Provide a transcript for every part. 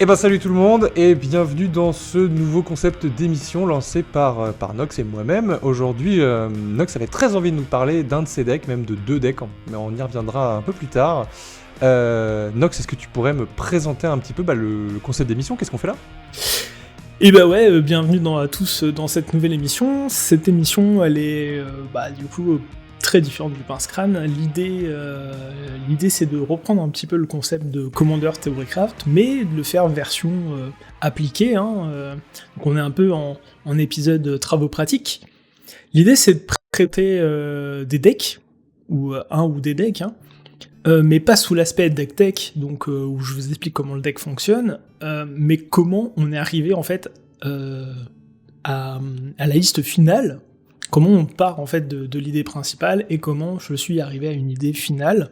Eh ben salut tout le monde et bienvenue dans ce nouveau concept d'émission lancé par Nox et moi-même. Aujourd'hui, Nox avait très envie de nous parler d'un de ses decks, même de deux decks, mais on y reviendra un peu plus tard. Nox, est-ce que tu pourrais me présenter un petit peu le concept d'émission? Qu'est-ce qu'on fait là? Et bah ouais, bienvenue à tous dans cette nouvelle émission. Cette émission, elle est du coup très différente du Pince-Crâne. L'idée c'est de reprendre un petit peu le concept de Commander Theorycraft, mais de le faire version appliquée. Donc on est un peu en épisode travaux pratiques. L'idée c'est de traiter des decks, ou un ou des decks, mais pas sous l'aspect deck tech, donc où je vous explique comment le deck fonctionne, mais comment on est arrivé en fait à la liste finale, comment on part en fait de l'idée principale et comment je suis arrivé à une idée finale.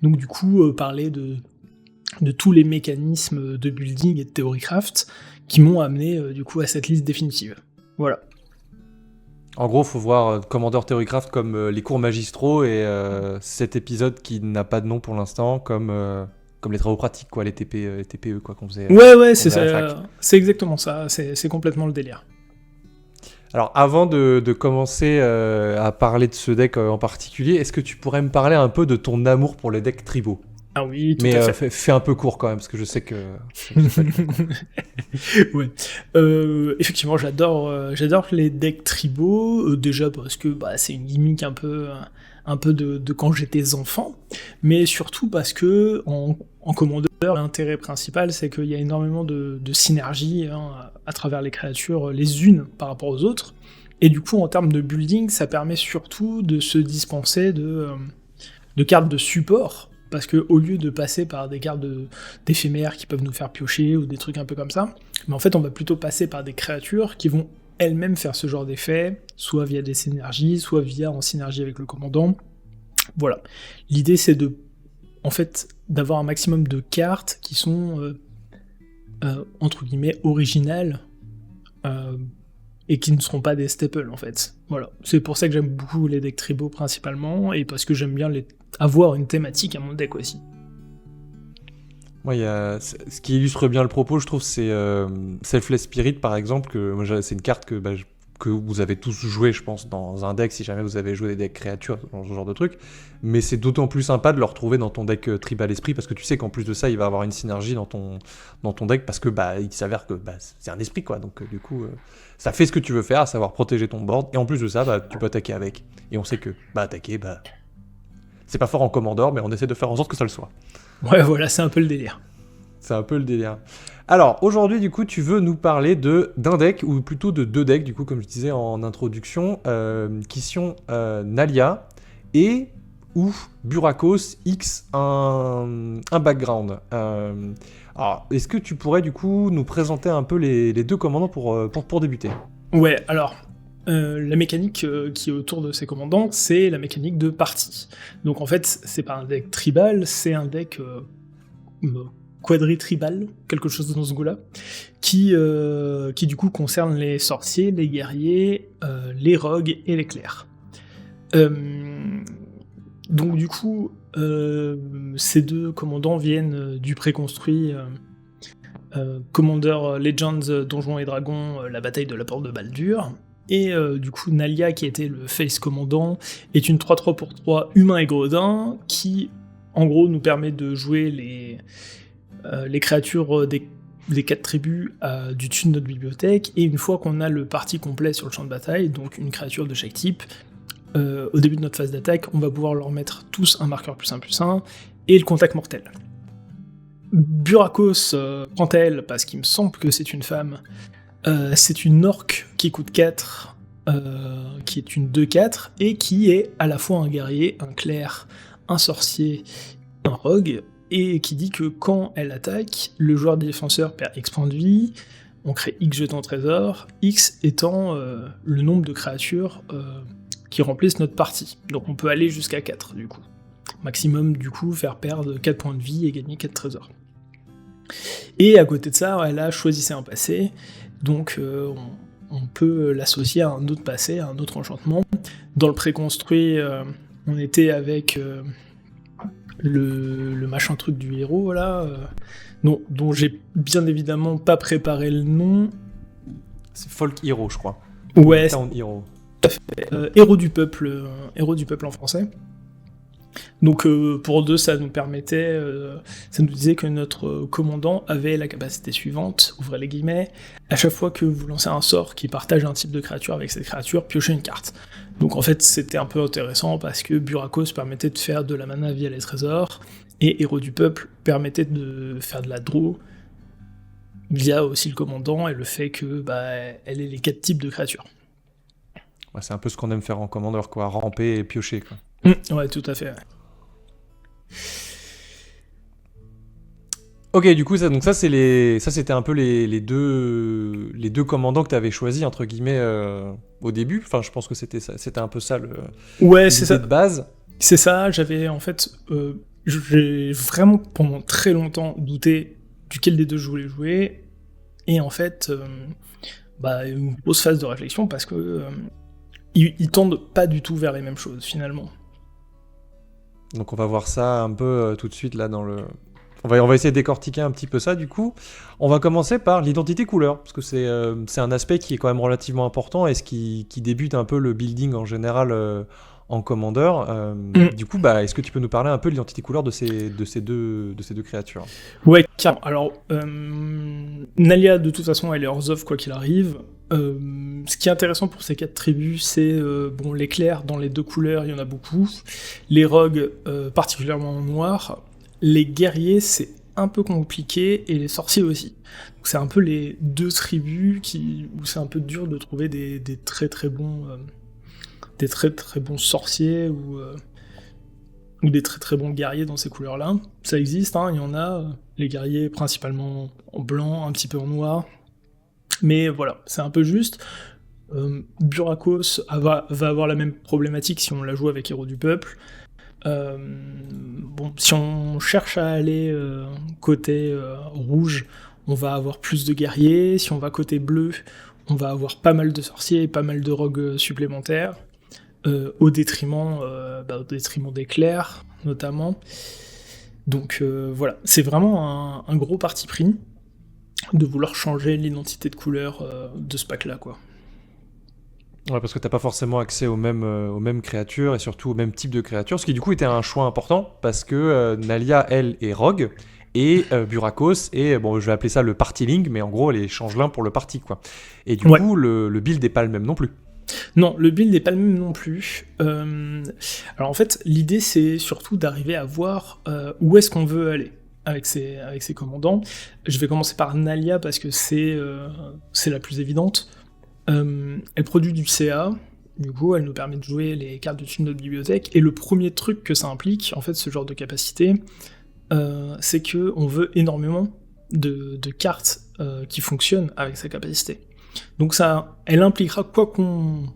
Donc du coup parler de tous les mécanismes de building et de Theorycraft qui m'ont amené du coup à cette liste définitive. Voilà. En gros, faut voir Commander Theorycraft comme les cours magistraux et cet épisode qui n'a pas de nom pour l'instant comme les travaux pratiques, quoi, les TPE quoi, qu'on faisait. Ouais, c'est exactement ça, c'est complètement le délire. Alors, avant de commencer à parler de ce deck en particulier, est-ce que tu pourrais me parler un peu de ton amour pour les decks tribaux? Ah oui, tout mais à fait. Fais un peu court quand même, parce que je sais que... Ouais. Effectivement, j'adore les decks tribaux, déjà parce que c'est une gimmick un peu de quand j'étais enfant, mais surtout parce que en Commander, l'intérêt principal, c'est qu'il y a énormément de synergie à travers les créatures, les unes par rapport aux autres, et du coup, en termes de building, ça permet surtout de se dispenser de cartes de support, parce que au lieu de passer par des cartes d'éphémères qui peuvent nous faire piocher, ou des trucs un peu comme ça, mais en fait, on va plutôt passer par des créatures qui vont elles-mêmes faire ce genre d'effet, soit via des synergies, soit en synergie avec le commandant. Voilà. L'idée, c'est d'avoir un maximum de cartes qui sont, entre guillemets, originales, et qui ne seront pas des staples, en fait. Voilà. C'est pour ça que j'aime beaucoup les decks tribaux, principalement, et parce que j'aime bien avoir une thématique à mon deck aussi. Moi, ce qui illustre bien le propos, je trouve, c'est Selfless Spirit, par exemple, c'est une carte que vous avez tous joué, je pense, dans un deck, si jamais vous avez joué des decks créatures, dans ce genre de truc. Mais c'est d'autant plus sympa de le retrouver dans ton deck Tribal Esprit, parce que tu sais qu'en plus de ça, il va avoir une synergie dans ton deck, parce que il s'avère que c'est un esprit, quoi. Donc du coup, ça fait ce que tu veux faire, à savoir protéger ton board, et en plus de ça, tu peux attaquer avec. Et on sait que attaquer, c'est pas fort en Commander, mais on essaie de faire en sorte que ça le soit. Ouais, voilà, c'est un peu le délire. C'est un peu le délire. Alors, aujourd'hui, du coup, tu veux nous parler d'un deck, ou plutôt de deux decks, du coup, comme je disais en introduction, qui sont Nalia ou Burakos X, un background. Alors, est-ce que tu pourrais, du coup, nous présenter un peu les deux commandants pour débuter? Ouais, alors... la mécanique qui est autour de ces commandants, c'est la mécanique de partie. Donc en fait, c'est pas un deck tribal, c'est un deck quadri-tribal, quelque chose dans ce goût-là, qui du coup concerne les sorciers, les guerriers, les rogues et les clercs. Donc du coup, ces deux commandants viennent du préconstruit Commander Legends Donjons et Dragons, la bataille de la porte de Baldur. Et du coup, Nalia, qui était le face commandant, est une 3-3 pour 3 humain et gredin, qui, en gros, nous permet de jouer les créatures des 4 tribus du dessus de notre bibliothèque, et une fois qu'on a le parti complet sur le champ de bataille, donc une créature de chaque type, au début de notre phase d'attaque, on va pouvoir leur mettre tous un marqueur +1/+1, et le contact mortel. Burakos, quant à elle, parce qu'il me semble que c'est une femme, c'est une orque qui coûte 4, qui est une 2-4, et qui est à la fois un guerrier, un clerc, un sorcier, un rogue, et qui dit que quand elle attaque, le joueur défenseur perd X points de vie, on crée X jetons trésor, X étant le nombre de créatures qui remplissent notre partie. Donc on peut aller jusqu'à 4 du coup. Maximum du coup faire perdre 4 points de vie et gagner 4 trésors. Et à côté de ça, elle a choisi un passé, donc on peut l'associer à un autre passé, à un autre enchantement. Dans le préconstruit, on était avec le machin truc du héros, là, dont j'ai bien évidemment pas préparé le nom. C'est Folk Hero, je crois. Ouais, Town Hero. héros du peuple en français. Donc pour 2, ça nous permettait, ça nous disait que notre commandant avait la capacité suivante, ouvrez les guillemets, à chaque fois que vous lancez un sort qui partage un type de créature avec cette créature, piochez une carte. Donc en fait c'était un peu intéressant parce que Burakos permettait de faire de la mana via les trésors, et Héros du peuple permettait de faire de la draw via aussi le commandant et le fait que elle ait les 4 types de créatures. Ouais, c'est un peu ce qu'on aime faire en commandeur, quoi, ramper et piocher, quoi. Ouais, tout à fait. Ouais. Ok, du coup, ça c'était un peu les deux commandants que tu avais choisis, entre guillemets, au début. Enfin, je pense que c'était un peu ça Ouais, c'est ça. de base. C'est ça, j'avais en fait... j'ai vraiment pendant très longtemps douté duquel des deux je voulais jouer. Et en fait, une grosse phase de réflexion parce que ils tendent pas du tout vers les mêmes choses, finalement. Donc on va voir ça un peu tout de suite, là, dans le... On va essayer de décortiquer un petit peu ça, du coup. On va commencer par l'identité couleur, parce que c'est un aspect qui est quand même relativement important, et ce qui débute un peu le building en général en commandeur. Du coup, est-ce que tu peux nous parler un peu de l'identité couleur de ces deux créatures ? Ouais, carrément. Alors, Nalia, de toute façon, elle est hors of quoi qu'il arrive. Ce qui est intéressant pour ces 4 tribus, c'est les clairs dans les 2 couleurs, il y en a beaucoup. Les rogues, particulièrement en noir. Les guerriers, c'est un peu compliqué, et les sorciers aussi. Donc c'est un peu les 2 tribus où c'est un peu dur de trouver des très très bons sorciers ou des très très bons guerriers dans ces couleurs-là. Ça existe, il y en a. Les guerriers principalement en blanc, un petit peu en noir. Mais voilà, c'est un peu juste. Burakos va avoir la même problématique si on la joue avec Héros du Peuple. Si on cherche à aller côté rouge, on va avoir plus de guerriers. Si on va côté bleu, on va avoir pas mal de sorciers et pas mal de rogues supplémentaires, au détriment des clairs, notamment. Donc voilà, c'est vraiment un gros parti pris de vouloir changer l'identité de couleur de ce pack-là, quoi. Ouais, parce que t'as pas forcément accès aux mêmes créatures et surtout au même type de créatures, ce qui du coup était un choix important parce que Nalia, elle, est rogue et Burakos est, je vais appeler ça le party-ling, mais en gros elle change l'un pour le party, quoi. Et du coup, le build n'est pas le même non plus. Non, le build n'est pas le même non plus. Alors en fait, l'idée c'est surtout d'arriver à voir où est-ce qu'on veut aller avec ces commandants. Je vais commencer par Nalia parce que c'est la plus évidente. Elle produit du CA, du coup elle nous permet de jouer les cartes dessus de notre bibliothèque, et le premier truc que ça implique, en fait, ce genre de capacité, c'est que on veut énormément de cartes qui fonctionnent avec sa capacité. Donc ça, elle impliquera quoi qu'on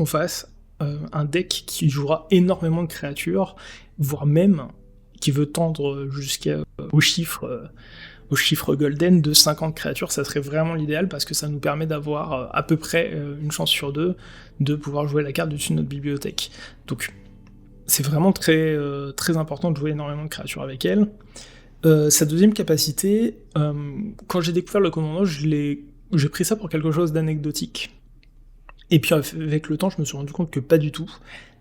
fasse, un deck qui jouera énormément de créatures, voire même qui veut tendre jusqu'au chiffre golden de 50 créatures. Ça serait vraiment l'idéal parce que ça nous permet d'avoir à peu près une chance sur 2 de pouvoir jouer la carte dessus de notre bibliothèque. Donc c'est vraiment très, très important de jouer énormément de créatures avec elle. Sa deuxième capacité, quand j'ai découvert le commandant, j'ai pris ça pour quelque chose d'anecdotique. Et puis avec le temps, je me suis rendu compte que pas du tout.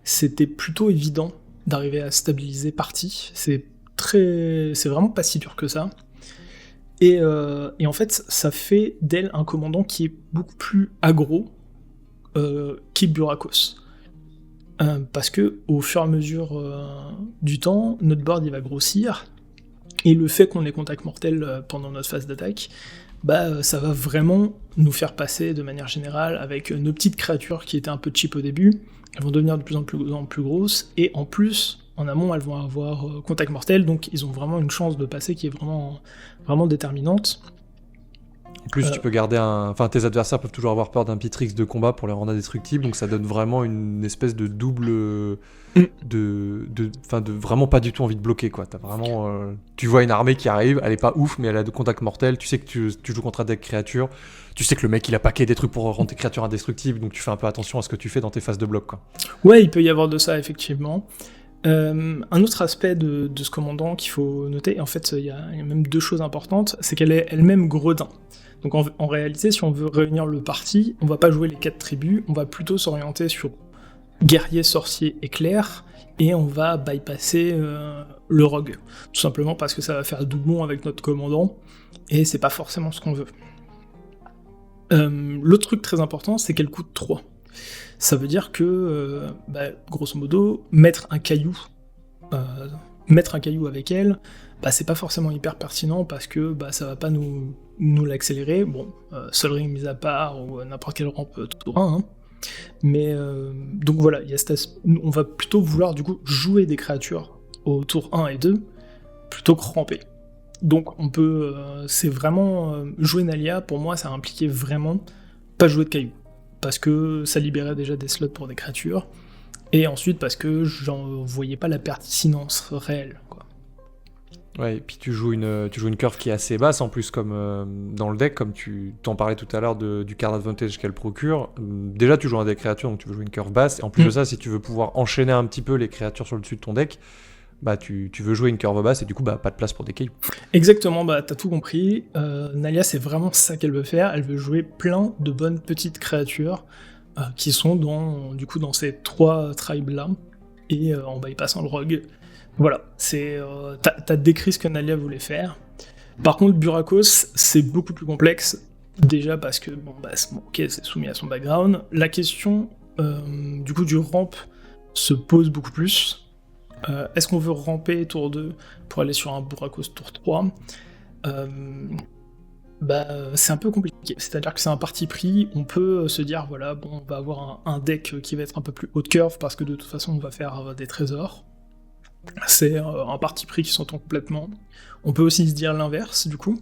C'était plutôt évident d'arriver à stabiliser partie. C'est vraiment pas si dur que ça. Et en fait, ça fait d'elle un commandant qui est beaucoup plus aggro qu'est Burakos. Parce que au fur et à mesure du temps, notre board il va grossir, et le fait qu'on ait contact mortel pendant notre phase d'attaque, ça va vraiment nous faire passer de manière générale avec nos petites créatures qui étaient un peu cheap au début, elles vont devenir de plus en plus grosses, et en plus, en amont, elles vont avoir contact mortel, donc ils ont vraiment une chance de passer qui est vraiment, vraiment déterminante. En plus, tu peux garder tes adversaires peuvent toujours avoir peur d'un Pitrix de combat pour les rendre indestructibles, donc ça donne vraiment une espèce de double... de vraiment pas du tout envie de bloquer, quoi. T'as vraiment... tu vois une armée qui arrive, elle est pas ouf, mais elle a de contact mortel, tu sais que tu joues contre un deck créature, tu sais que le mec il a paqué des trucs pour rendre tes créatures indestructibles, donc tu fais un peu attention à ce que tu fais dans tes phases de bloc, quoi. Ouais, il peut y avoir de ça, effectivement. Un autre aspect de ce commandant qu'il faut noter, et en fait il y a même 2 choses importantes, c'est qu'elle est elle-même gredin. Donc en réalité, si on veut réunir le parti, on va pas jouer les 4 tribus, on va plutôt s'orienter sur guerrier, sorcier et clerc, et on va bypasser le rogue. Tout simplement parce que ça va faire doublon avec notre commandant, et c'est pas forcément ce qu'on veut. L'autre truc très important, c'est qu'elle coûte 3. Ça veut dire que, grosso modo, mettre un caillou avec elle, c'est pas forcément hyper pertinent parce que ça va pas nous l'accélérer. Bon, Sol Ring mis à part, ou n'importe quelle rampe tour 1, hein. Mais donc voilà, on va plutôt vouloir du coup jouer des créatures au tour 1 et 2 plutôt que ramper. Donc on peut, c'est vraiment jouer Nalia, pour moi ça impliquait vraiment pas jouer de cailloux, parce que ça libérait déjà des slots pour des créatures, et ensuite parce que j'en voyais pas la pertinence réelle, quoi. Ouais, et puis tu joues une curve qui est assez basse en plus, comme dans le deck, comme tu t'en parlais tout à l'heure du card advantage qu'elle procure. Déjà tu joues un deck créature, donc tu veux jouer une curve basse, et en plus de ça, si tu veux pouvoir enchaîner un petit peu les créatures sur le dessus de ton deck, tu veux jouer une curve basse, et du coup pas de place pour des cailloux. Exactement, t'as tout compris. Nalia, c'est vraiment ça qu'elle veut faire. Elle veut jouer plein de bonnes petites créatures qui sont dans ces 3 tribes là, et en bypassant le rogue. Voilà, t'as décrit ce que Nalia voulait faire. Par contre, Burakos, c'est beaucoup plus complexe. Déjà parce que c'est soumis à son background. La question du ramp se pose beaucoup plus. Est-ce qu'on veut ramper tour 2 pour aller sur un Burakos tour 3 ? C'est un peu compliqué. C'est-à-dire que c'est un parti pris. On peut se dire, voilà, on va avoir un deck qui va être un peu plus haut de curve parce que de toute façon, on va faire des trésors. C'est un parti pris qui s'entend complètement. On peut aussi se dire l'inverse, du coup.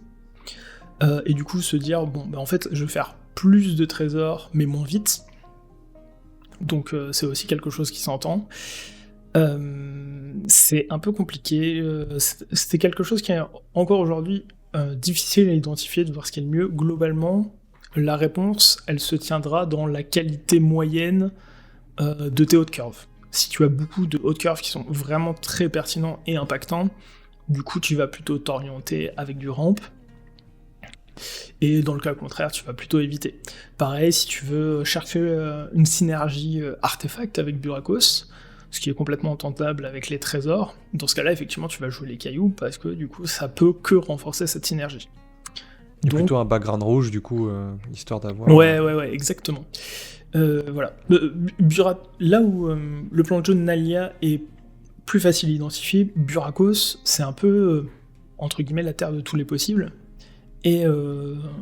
Et du coup, se dire, en fait, je vais faire plus de trésors, mais moins vite. Donc, c'est aussi quelque chose qui s'entend. C'est un peu compliqué. C'était quelque chose qui est encore aujourd'hui difficile à identifier, de voir ce qui est le mieux. Globalement, la réponse, elle se tiendra dans la qualité moyenne de tes hauts de curve. Si tu as beaucoup de hauts de curve qui sont vraiment très pertinents et impactants, du coup tu vas plutôt t'orienter avec du ramp, et dans le cas contraire tu vas plutôt éviter. Pareil, si tu veux chercher une synergie artefact avec Burakos, ce qui est complètement tentable avec les trésors, dans ce cas-là effectivement tu vas jouer les cailloux, parce que du coup ça peut que renforcer cette synergie. Donc, plutôt un background rouge du coup, histoire d'avoir... Ouais, exactement. Voilà. Là où le plan de jeu de Nalia est plus facile à identifier, Burakos, c'est un peu, entre guillemets, la terre de tous les possibles. Et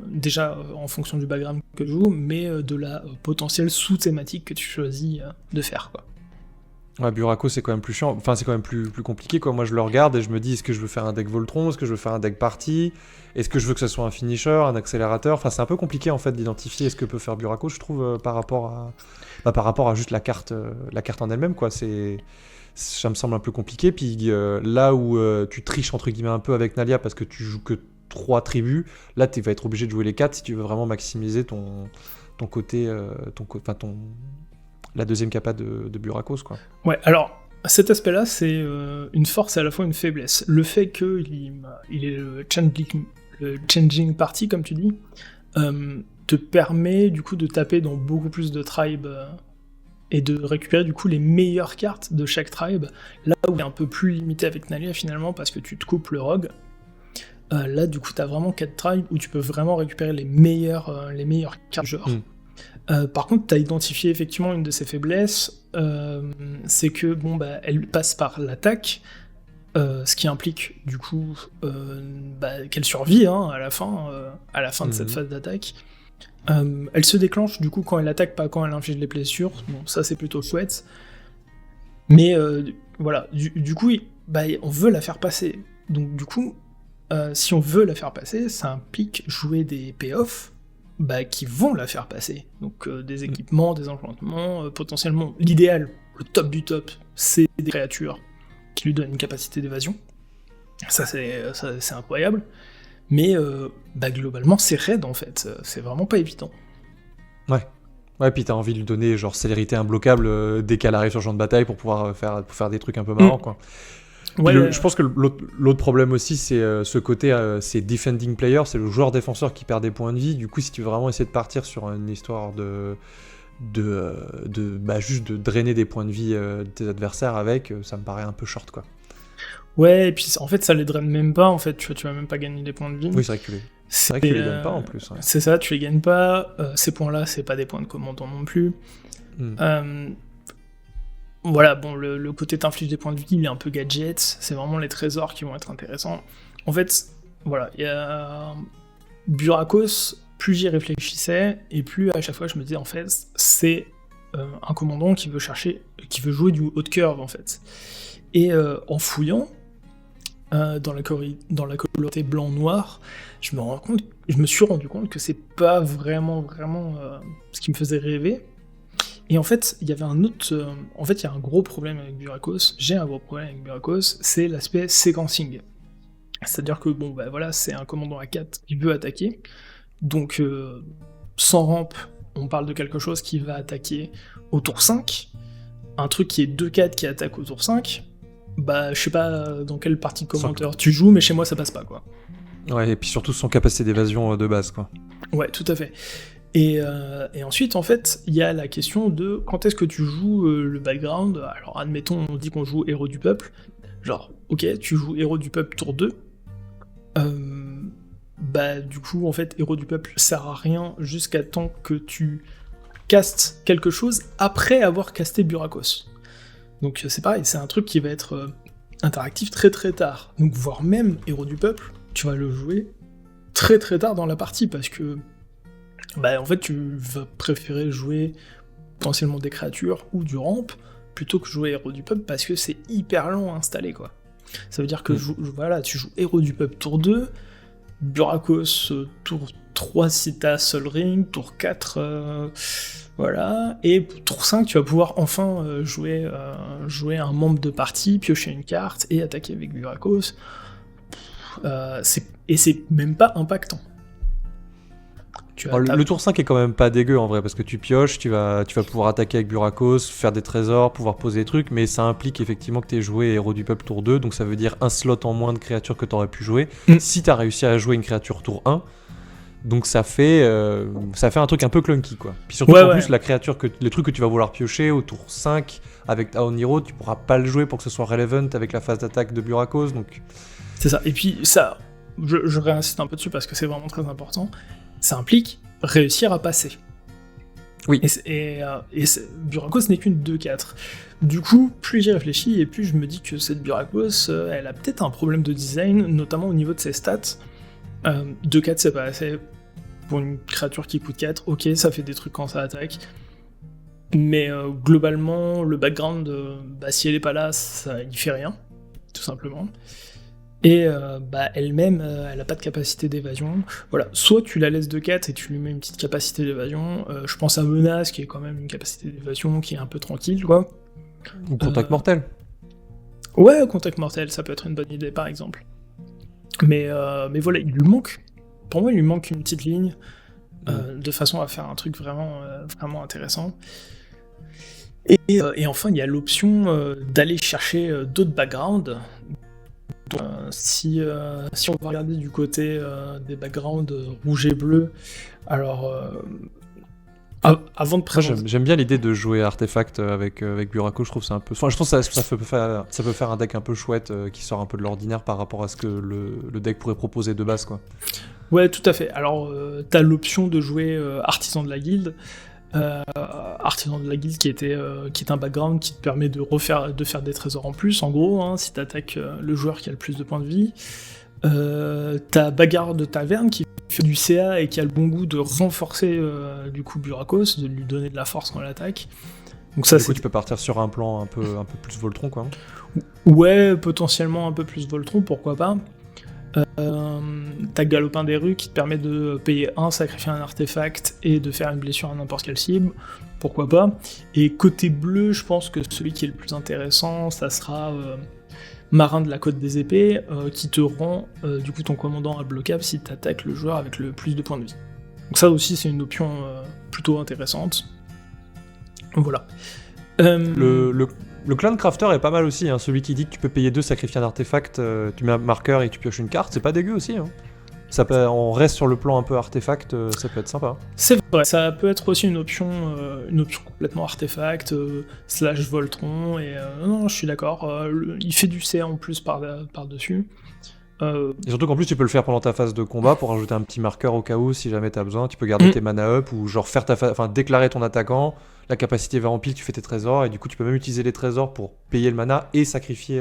déjà, en fonction du background que tu joues, mais de la potentielle sous-thématique que tu choisis de faire, quoi. Ouais, Burakos, c'est quand même plus chiant, enfin c'est quand même plus compliqué, quoi. Moi je le regarde et je me dis, est-ce que je veux faire un deck Voltron, est-ce que je veux faire un deck party, est-ce que je veux que ce soit un finisher, un accélérateur, enfin c'est un peu compliqué en fait d'identifier ce que peut faire Burakos, je trouve, par rapport à juste la carte en elle-même, quoi. Ça me semble un peu compliqué, puis là où tu triches entre guillemets un peu avec Nalia parce que tu joues que 3 tribus, là tu vas être obligé de jouer les 4 si tu veux vraiment maximiser ton côté, la deuxième capa de Burakos, quoi. Ouais, alors cet aspect-là, c'est une force et à la fois une faiblesse. Le fait qu'il est le changing party, comme tu dis, te permet du coup de taper dans beaucoup plus de tribes et de récupérer du coup les meilleures cartes de chaque tribe, là où il est un peu plus limité avec Nalia finalement, parce que tu te coupes le rogue. Là du coup t'as vraiment 4 tribes où tu peux vraiment récupérer les meilleures cartes du genre. Par contre, tu as identifié effectivement une de ses faiblesses, c'est que elle passe par l'attaque, ce qui implique du coup qu'elle survit à la fin de cette phase d'attaque. Elle se déclenche du coup quand elle attaque, pas quand elle inflige les blessures. Bon, ça c'est plutôt chouette. Mais voilà, du coup, on veut la faire passer. Donc du coup, si on veut la faire passer, ça implique jouer des payoffs qui vont la faire passer. Donc des équipements, des enchantements, potentiellement, l'idéal, le top du top, c'est des créatures qui lui donnent une capacité d'évasion. Ça c'est incroyable. Mais globalement, c'est raide en fait, c'est vraiment pas évident. Ouais, Ouais, puis t'as envie de lui donner genre célérité imbloquable dès qu'elle arrive sur le champ de bataille pour pouvoir pour faire des trucs un peu marrants, quoi. Ouais, Je pense que l'autre problème aussi, c'est ce côté, c'est defending player, c'est le joueur défenseur qui perd des points de vie. Du coup, si tu veux vraiment essayer de partir sur une histoire juste de drainer des points de vie de tes adversaires avec, ça me paraît un peu short, quoi. ouais, et puis en fait, ça les draine même pas, en fait, tu vas même pas gagner des points de vie. Oui, c'est vrai que tu les gagnes pas en plus. Ouais. C'est ça, tu les gagnes pas. Ces points-là, c'est pas des points de commandant non plus. Voilà, bon, le côté t'inflige des points de vie, il est un peu gadget, c'est vraiment les trésors qui vont être intéressants. En fait, voilà, il y a Burakos, plus j'y réfléchissais, et plus à chaque fois je me disais, en fait, c'est un commandant qui veut jouer du haut de curve, en fait. Et en fouillant, dans la colorité blanc-noir, je me suis rendu compte que c'est pas vraiment ce qui me faisait rêver. Et en fait, il y avait un autre... en fait, il y a un gros problème avec Burakos, j'ai un gros problème avec Burakos, c'est l'aspect séquencing. C'est-à-dire que, bon, bah voilà, c'est un commandant à 4 qui veut attaquer, donc sans rampe, on parle de quelque chose qui va attaquer au tour 5, un truc qui est 2-4 qui attaque au tour 5, bah je sais pas dans quelle partie de commentaire tu joues, mais chez moi ça passe pas, quoi. Ouais, et puis surtout sans capacité d'évasion de base, quoi. Ouais, tout à fait. Et ensuite, en fait, il y a la question de quand est-ce que tu joues le background. Alors, admettons, on dit qu'on joue héros du peuple. Genre, ok, tu joues héros du peuple tour 2. Bah, du coup, en fait, héros du peuple sert à rien jusqu'à temps que tu castes quelque chose après avoir casté Burakos. Donc, c'est pareil, c'est un truc qui va être interactif très très tard. Donc, voire même héros du peuple, tu vas le jouer très très tard dans la partie parce que bah en fait tu vas préférer jouer potentiellement des créatures ou du ramp plutôt que jouer héros du peuple parce que c'est hyper long à installer, quoi. Ça veut dire que voilà, tu joues héros du peuple tour 2, Burakos tour 3 si t'as Sol Ring, tour 4 voilà, et tour 5 tu vas pouvoir enfin jouer un membre de partie, piocher une carte et attaquer avec Burakos. Et c'est même pas impactant. Le tour 5 est quand même pas dégueu en vrai, parce que tu pioches, tu vas pouvoir attaquer avec Burakos, faire des trésors, pouvoir poser des trucs, mais ça implique effectivement que tu aies joué héros du peuple tour 2, donc ça veut dire un slot en moins de créatures que tu aurais pu jouer, si tu as réussi à jouer une créature tour 1, donc ça fait un truc un peu clunky, quoi. Puis surtout plus le truc que tu vas vouloir piocher au tour 5 avec Aon Hero, tu pourras pas le jouer pour que ce soit relevant avec la phase d'attaque de Burakos, donc... C'est ça, et puis ça, je réinsiste un peu dessus parce que c'est vraiment très important, ça implique réussir à passer. Oui. Et Burakos n'est qu'une 2-4. Du coup, plus j'y réfléchis, et plus je me dis que cette Burakos, elle a peut-être un problème de design, notamment au niveau de ses stats. 2-4, c'est pas assez pour une créature qui coûte 4. Ok, ça fait des trucs quand ça attaque. Mais globalement, le background, si elle est pas là, ça y fait rien, tout simplement. Et elle-même, elle a pas de capacité d'évasion. Voilà, soit tu la laisses de 4 et tu lui mets une petite capacité d'évasion. Je pense à Menace, qui est quand même une capacité d'évasion qui est un peu tranquille, quoi. Ou Contact Mortel. Ouais, Contact Mortel, ça peut être une bonne idée, par exemple. Mais voilà, il lui manque... Pour moi, il lui manque une petite ligne, de façon à faire un truc vraiment intéressant. Et enfin, il y a l'option d'aller chercher d'autres backgrounds. Si on va regarder du côté des backgrounds rouge et bleu, alors avant de présenter... J'aime bien l'idée de jouer Artefact avec Burakos, je trouve ça un peu... Enfin, je pense que ça peut faire un deck un peu chouette qui sort un peu de l'ordinaire par rapport à ce que le deck pourrait proposer de base, quoi. Ouais, tout à fait. Alors, t'as l'option de jouer Artisan de la Guilde. Artisan de la Guilde qui est un background qui te permet de faire des trésors en plus, en gros, hein, si t'attaques le joueur qui a le plus de points de vie. T'as Bagarre de Taverne qui fait du CA et qui a le bon goût de renforcer du coup Burakos, de lui donner de la force quand elle attaque. Donc ça, du coup, tu peux partir sur un plan un peu plus Voltron, quoi. Ouais, potentiellement un peu plus Voltron, pourquoi pas. T'as Galopin des rues qui te permet de payer 1, sacrifier un artefact et de faire une blessure à n'importe quelle cible, pourquoi pas. Et côté bleu, je pense que celui qui est le plus intéressant, ça sera Marin de la Côte des Épées, qui te rend du coup ton commandant imbloquable si t'attaques le joueur avec le plus de points de vie. Donc ça aussi c'est une option plutôt intéressante. Voilà. Le clan crafter est pas mal aussi, hein. Celui qui dit que tu peux payer 2, sacrifier un artefact, tu mets un marqueur et tu pioches une carte, c'est pas dégueu aussi, hein. On reste sur le plan un peu artefact, ça peut être sympa. C'est vrai, ça peut être aussi une option complètement artefact, slash Voltron, et non, je suis d'accord, il fait du C en plus par-dessus. Et surtout qu'en plus tu peux le faire pendant ta phase de combat pour rajouter un petit marqueur au cas où si jamais t'as besoin, tu peux garder tes mana up ou genre déclarer ton attaquant, la capacité va en pile, tu fais tes trésors et du coup tu peux même utiliser les trésors pour payer le mana et sacrifier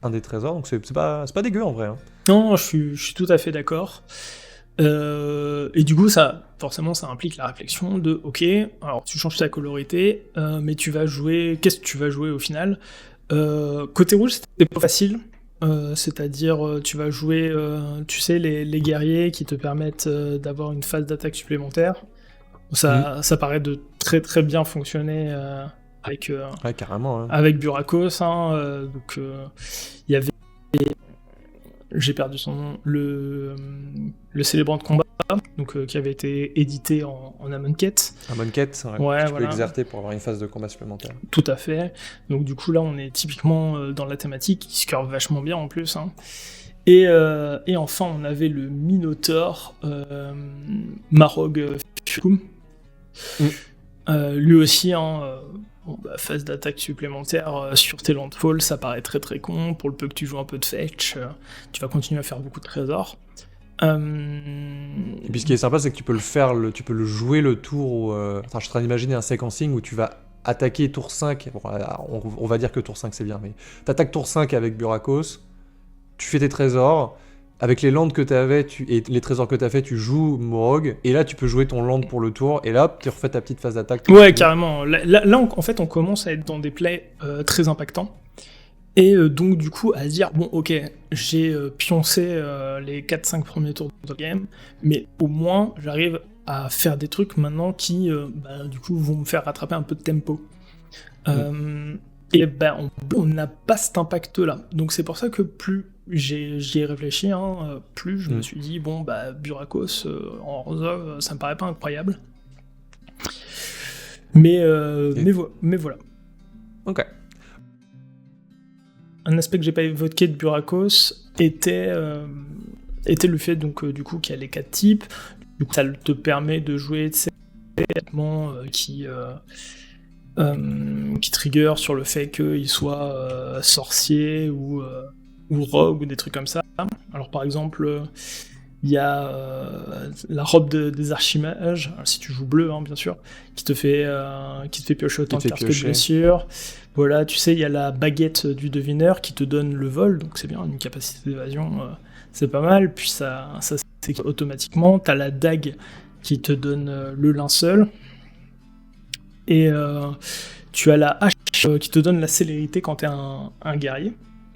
un des trésors, donc c'est pas dégueu en vrai, hein. Non, je suis tout à fait d'accord. Et du coup, forcément, ça implique la réflexion de ok, alors tu changes ta colorité, mais tu vas jouer. Qu'est-ce que tu vas jouer au final? Côté rouge, c'était pas facile. C'est-à-dire, tu vas jouer, tu sais, les guerriers qui te permettent d'avoir une phase d'attaque supplémentaire. Ça paraît de très très bien fonctionner avec, Ouais, carrément, hein. avec Burakos. Donc, il y avait. J'ai perdu son nom, le célébrant de combat, donc, qui avait été édité en Amonkhet. Amonkhet, ouais, tu peux exercer pour avoir une phase de combat supplémentaire. Tout à fait. Donc du coup là on est typiquement dans la thématique, qui se curve vachement bien en plus. Et enfin on avait le Minotaur, Marog Fukum. Lui aussi, phase d'attaque supplémentaire sur tes landfalls, ça paraît très très con. Pour le peu que tu joues un peu de fetch, tu vas continuer à faire beaucoup de trésors. Et puis ce qui est sympa, c'est que tu peux le jouer le tour. Je suis en train d'imaginer un sequencing où tu vas attaquer tour 5. Bon, on va dire que tour 5 c'est bien, mais t'attaques tour 5 avec Burakos, tu fais tes trésors. Avec les landes que tu avais et les trésors que tu as fait, tu joues Morog, et là tu peux jouer ton land pour le tour, et là tu refais ta petite phase d'attaque. Ouais, carrément. Là en fait, on commence à être dans des plays très impactants. Et donc, du coup, à se dire, bon, ok, j'ai pioncé les 4-5 premiers tours de game, mais au moins, j'arrive à faire des trucs maintenant qui, du coup, vont me faire rattraper un peu de tempo. Et on n'a pas cet impact-là. Donc, c'est pour ça que plus j'y ai réfléchi, plus je me suis dit, bon, Burakos en Orzhov, ça me paraît pas incroyable. Mais voilà. Ok. Un aspect que j'ai pas évoqué de Burakos était le fait donc du coup qu'il y a les 4 types. Du coup, ça te permet de jouer ces éléments qui trigger sur le fait qu'il soit sorcier ou rogue ou des trucs comme ça. Alors par exemple, il y a la robe des archimages, si tu joues bleu bien sûr, qui te fait piocher autant de cartes que de blessures. Voilà, tu sais, il y a la baguette du devineur qui te donne le vol, donc c'est bien, une capacité d'évasion, c'est pas mal. Puis ça c'est automatiquement. T'as la dague qui te donne le linceul. Et tu as la hache qui te donne la célérité quand t'es un guerrier.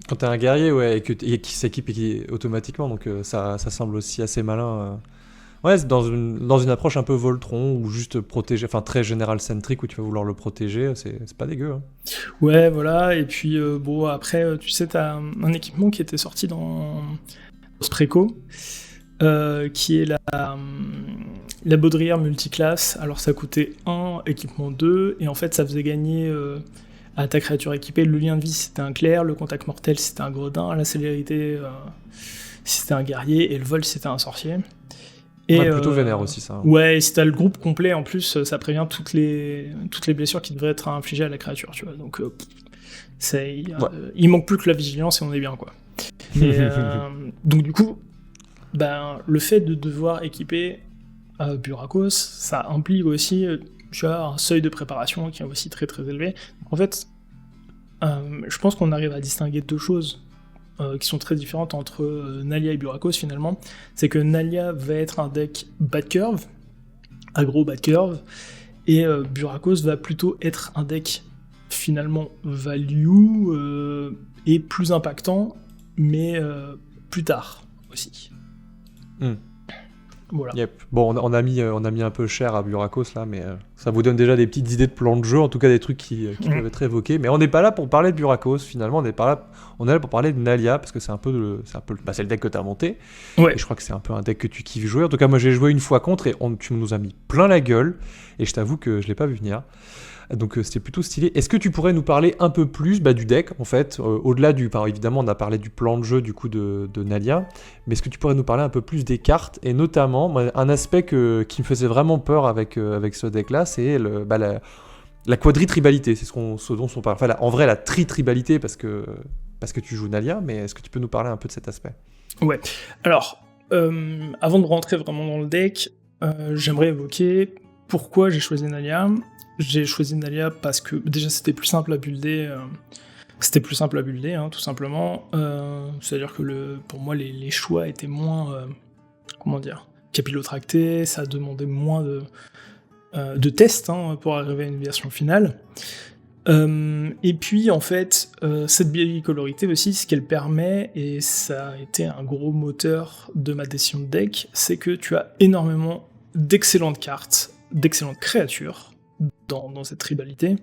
Quand t'es un guerrier, ouais, et qui s'équipe automatiquement, donc ça semble aussi assez malin. Ouais, c'est dans une approche un peu Voltron, ou juste protéger, enfin très général-centric, où tu vas vouloir le protéger, c'est pas dégueu. Ouais, voilà, et puis après, tu sais, t'as un équipement qui était sorti dans Spreco, qui est la baudrière multiclasse. Alors ça coûtait 1, équipement 2, et en fait ça faisait gagner à ta créature équipée le lien de vie si c'était un clerc, le contact mortel si c'était un gredin, la célérité si c'était un guerrier, et le vol si c'était un sorcier. Et ouais, plutôt vénère aussi ça. Ouais, et si t'as le groupe complet en plus, ça prévient toutes les blessures qui devraient être infligées à la créature, tu vois. Donc il manque plus que la vigilance et on est bien, quoi. Et, donc du coup, le fait de devoir équiper Burakos, ça implique aussi un seuil de préparation qui est aussi très très élevé. Donc, en fait, je pense qu'on arrive à distinguer deux choses qui sont très différentes entre Nalia et Burakos finalement. C'est que Nalia va être un deck bad curve, aggro bad curve, et Burakos va plutôt être un deck finalement value et plus impactant, mais plus tard aussi. Voilà. Yep. Bon, on a mis un peu cher à Burakos là, mais ça vous donne déjà des petites idées de plan de jeu, en tout cas des trucs qui peuvent être évoqués. Mais on n'est pas là pour parler de Burakos finalement, on est là pour parler de Nalia, parce que c'est c'est le deck que tu as monté. Ouais. Et je crois que c'est un peu un deck que tu kiffes jouer. En tout cas, moi j'ai joué une fois contre et tu nous as mis plein la gueule, et je t'avoue que je l'ai pas vu venir. Donc c'était plutôt stylé. Est-ce que tu pourrais nous parler un peu plus du deck, en fait, au-delà du... évidemment, on a parlé du plan de jeu, du coup, de Nalia, mais est-ce que tu pourrais nous parler un peu plus des cartes, et notamment, un aspect qui me faisait vraiment peur avec ce deck-là, c'est la quadri-tribalité, c'est ce dont on parle. Enfin, en vrai, la tri-tribalité, parce que tu joues Nalia, mais est-ce que tu peux nous parler un peu de cet aspect ? Ouais, alors, avant de rentrer vraiment dans le deck, j'aimerais évoquer pourquoi j'ai choisi Nalia. J'ai choisi Nalia parce que déjà c'était plus simple à builder, tout simplement. C'est-à-dire que pour moi les choix étaient moins, capillotractés, ça demandait moins de tests pour arriver à une version finale. Et puis en fait, cette bicolorité aussi, ce qu'elle permet, et ça a été un gros moteur de ma décision de deck, c'est que tu as énormément d'excellentes cartes, d'excellentes créatures dans cette tribalité,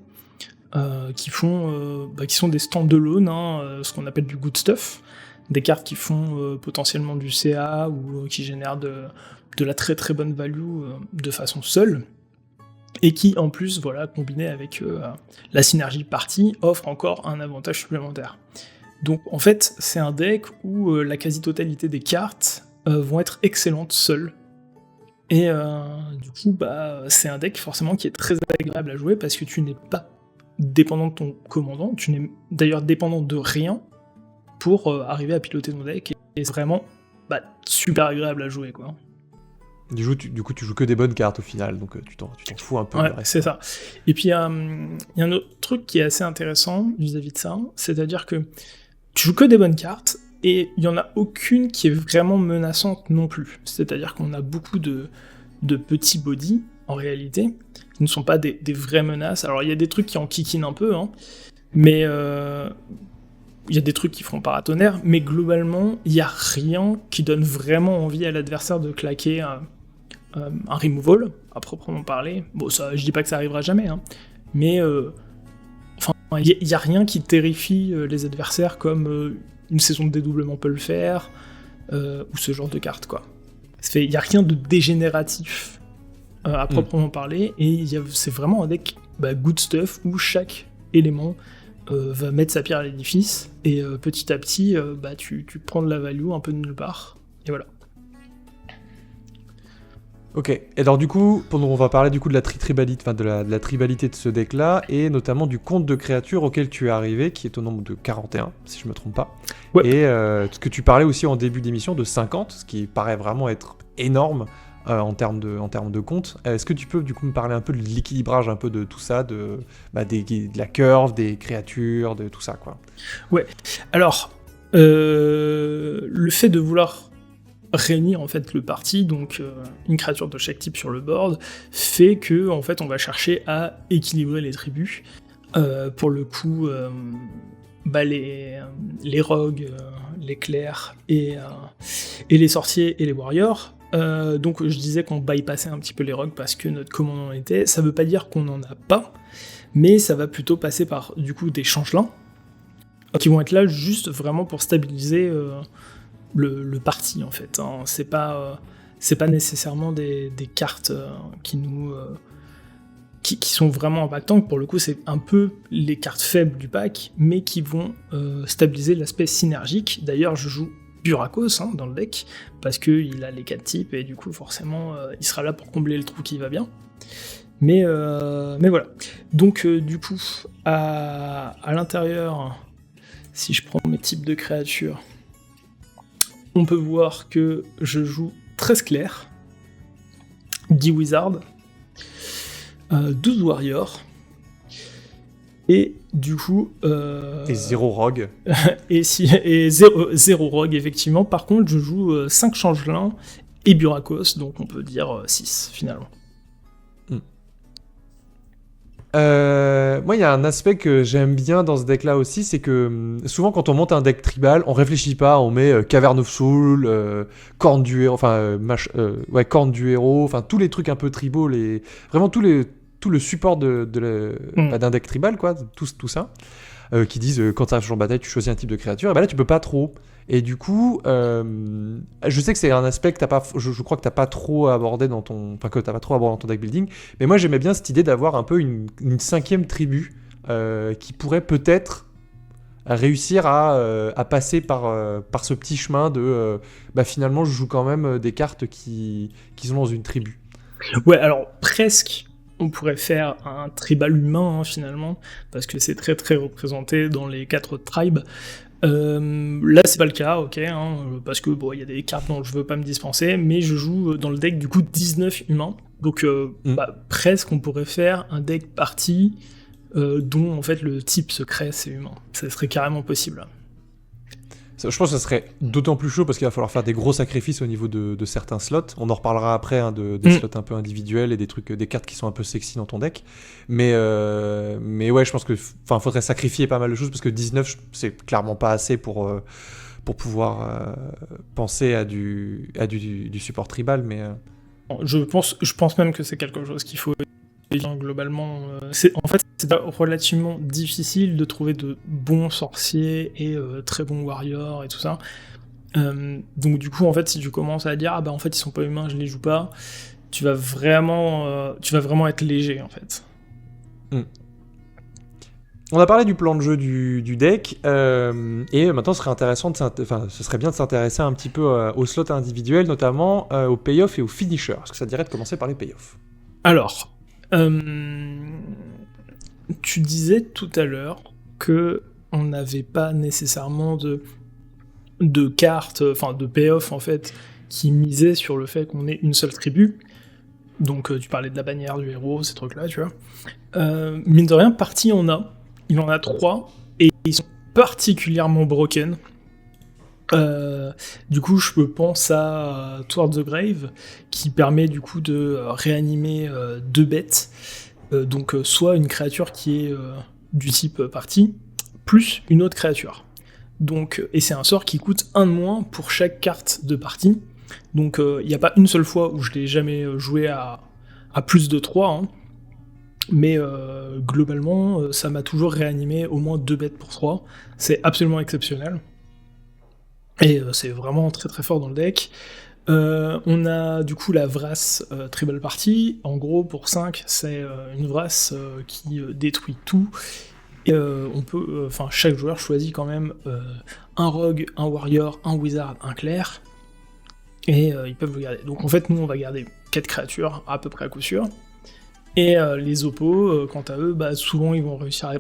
qui sont des stand-alone, ce qu'on appelle du good stuff, des cartes qui font potentiellement du CA ou qui génèrent de la très très bonne value de façon seule, et qui en plus, combiné avec la synergie partie, offre encore un avantage supplémentaire. Donc en fait, c'est un deck où la quasi-totalité des cartes vont être excellentes seules. Et du coup, c'est un deck forcément qui est très agréable à jouer parce que tu n'es pas dépendant de ton commandant, tu n'es d'ailleurs dépendant de rien pour arriver à piloter ton deck, et c'est vraiment super agréable à jouer, quoi. Du coup, tu joues que des bonnes cartes au final, donc tu t'en fous un peu. Ouais, c'est ça. Et puis, il y a un autre truc qui est assez intéressant vis-à-vis de ça, c'est-à-dire que tu joues que des bonnes cartes, et il n'y en a aucune qui est vraiment menaçante non plus. C'est-à-dire qu'on a beaucoup de petits bodies, en réalité, qui ne sont pas des vraies menaces. Alors, il y a des trucs qui en kikinent un peu, mais il y a des trucs qui font paratonnerre, mais globalement, il n'y a rien qui donne vraiment envie à l'adversaire de claquer un removal, à proprement parler. Bon, ça, je dis pas que ça arrivera jamais, mais il n'y a rien qui terrifie les adversaires comme une saison de dédoublement peut le faire, ou ce genre de cartes, quoi. Il n'y a rien de dégénératif à proprement parler, et c'est vraiment un deck good stuff où chaque élément va mettre sa pierre à l'édifice, et petit à petit, tu prends de la value un peu de nulle part, et voilà. Ok, et alors du coup, on va parler du coup de la tribalité, de la tribalité de ce deck-là, et notamment du compte de créatures auquel tu es arrivé, qui est au nombre de 41, si je me trompe pas. Ouais. Et ce que tu parlais aussi en début d'émission de 50, ce qui paraît vraiment être énorme en termes de compte. Est-ce que tu peux du coup me parler un peu de l'équilibrage un peu de tout ça, de la curve, des créatures, de tout ça, quoi. Ouais, alors, le fait de vouloir réunir en fait le party, donc une créature de chaque type sur le board, fait que en fait on va chercher à équilibrer les tribus. Pour le coup, les rogues, les clercs et les sorciers et les warriors. Donc je disais qu'on bypassait un petit peu les rogues parce que notre commandant en était. Ça veut pas dire qu'on en a pas, mais ça va plutôt passer par du coup des changelins qui vont être là juste vraiment pour stabiliser le parti, en fait. C'est pas nécessairement des cartes qui sont vraiment impactantes. Pour le coup, c'est un peu les cartes faibles du pack, mais qui vont stabiliser l'aspect synergique. D'ailleurs, je joue Burakos dans le deck, parce qu'il a les 4 types, et du coup, forcément, il sera là pour combler le trou qui va bien. Mais voilà. Donc, du coup, à l'intérieur, si je prends mes types de créatures, on peut voir que je joue 13 clercs, 10 wizards, 12 warriors, et du coup... et 0 rogue. et 0 rogue, effectivement. Par contre, je joue 5 changelins et Burakos, donc on peut dire 6, finalement. Moi, il y a un aspect que j'aime bien dans ce deck-là aussi, c'est que souvent quand on monte un deck tribal, on réfléchit pas, on met Cavern of Soul, Corne du héros, Corne du héros, enfin tous les trucs un peu tribaux, vraiment tout le support d'un deck tribal, quoi, tout ça. qui disent quand tu arrives en bataille, tu choisis un type de créature. Et bah là, tu peux pas trop. Et du coup, je sais que c'est un aspect que t'as pas, je crois que t'as pas trop abordé dans ton, enfin que t'as pas trop abordé dans ton deck building. Mais moi, j'aimais bien cette idée d'avoir un peu une cinquième tribu qui pourrait peut-être réussir à passer par ce petit chemin de finalement je joue quand même des cartes qui sont dans une tribu. Ouais, alors presque on pourrait faire un tribal humain hein, finalement, parce que c'est très très représenté dans les 4 tribes. Là c'est pas le cas, ok, hein, parce que bon il y a des cartes dont je veux pas me dispenser, mais je joue dans le deck du coup 19 humains, donc presque on pourrait faire un deck party dont en fait le type secret c'est humain. Ça serait carrément possible. Je pense que ça serait d'autant plus chaud parce qu'il va falloir faire des gros sacrifices au niveau de certains slots. On en reparlera après hein, des slots un peu individuels et des trucs, des cartes qui sont un peu sexy dans ton deck. Mais ouais, je pense que faudrait sacrifier pas mal de choses parce que 19 c'est clairement pas assez pour pouvoir penser à du support tribal. Mais je pense même que c'est quelque chose qu'il faut. Globalement, c'est relativement difficile de trouver de bons sorciers et très bons warriors et tout ça. Donc du coup, en fait, si tu commences à dire en fait ils sont pas humains, je les joue pas, tu vas vraiment être léger en fait. On a parlé du plan de jeu du deck, et maintenant ce serait bien de s'intéresser un petit peu aux slots individuels, notamment aux payoffs et aux finishers. Est-ce que ça te dirait de commencer par les payoffs ? Alors, tu disais tout à l'heure que on n'avait pas nécessairement de cartes, enfin de payoff en fait, qui misaient sur le fait qu'on ait une seule tribu. Donc tu parlais de la bannière du héros, ces trucs-là, tu vois. Mine de rien, partie il en a 3, et ils sont particulièrement broken. Du coup, je pense à Towards the Grave, qui permet du coup de réanimer 2 bêtes, donc soit une créature qui est du type partie, plus une autre créature. Donc, et c'est un sort qui coûte 1 de moins pour chaque carte de partie. Donc il n'y a pas une seule fois où je l'ai jamais joué à plus de 3, hein. Mais globalement, ça m'a toujours réanimé au moins 2 bêtes pour 3. C'est absolument exceptionnel. Et c'est vraiment très très fort dans le deck. On a du coup la Vrasse Tribal Party. En gros, pour 5, c'est une Vrasse qui détruit tout. Et on peut, chaque joueur choisit quand même un Rogue, un Warrior, un Wizard, un Clerc. Et ils peuvent le garder. Donc en fait, nous on va garder 4 créatures à peu près à coup sûr. Et les oppos, quant à eux, souvent ils vont réussir à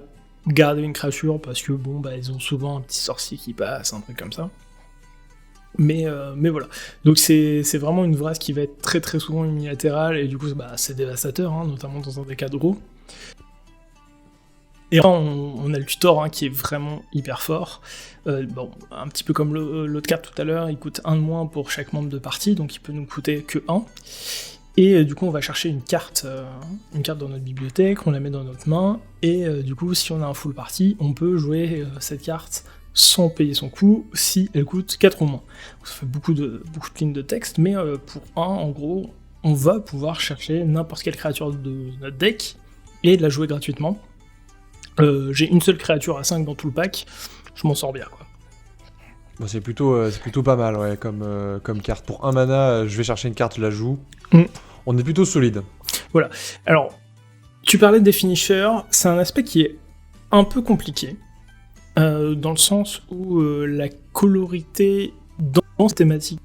garder une créature parce que ils ont souvent un petit sorcier qui passe, un truc comme ça. Mais voilà. Donc c'est vraiment une Vrasse qui va être très très souvent unilatérale, et du coup c'est dévastateur, hein, notamment dans un des cas de gros. Et là, on a le tutor qui est vraiment hyper fort. Un petit peu comme l'autre carte tout à l'heure, il coûte 1 de moins pour chaque membre de partie, donc il peut nous coûter que 1. Et du coup, on va chercher une carte dans notre bibliothèque, on la met dans notre main, et du coup, si on a un full party, on peut jouer cette carte sans payer son coût, si elle coûte 4 ou moins. Donc, ça fait beaucoup de lignes de texte, mais pour 1, en gros, on va pouvoir chercher n'importe quelle créature de notre deck, et la jouer gratuitement. J'ai une seule créature à 5 dans tout le pack, je m'en sors bien, quoi. Bon, c'est plutôt pas mal, ouais, comme carte. Pour 1 mana, je vais chercher une carte, je la joue. On est plutôt solide. Voilà. Alors, tu parlais des finishers, c'est un aspect qui est un peu compliqué, dans le sens où la colorité dans cette thématique,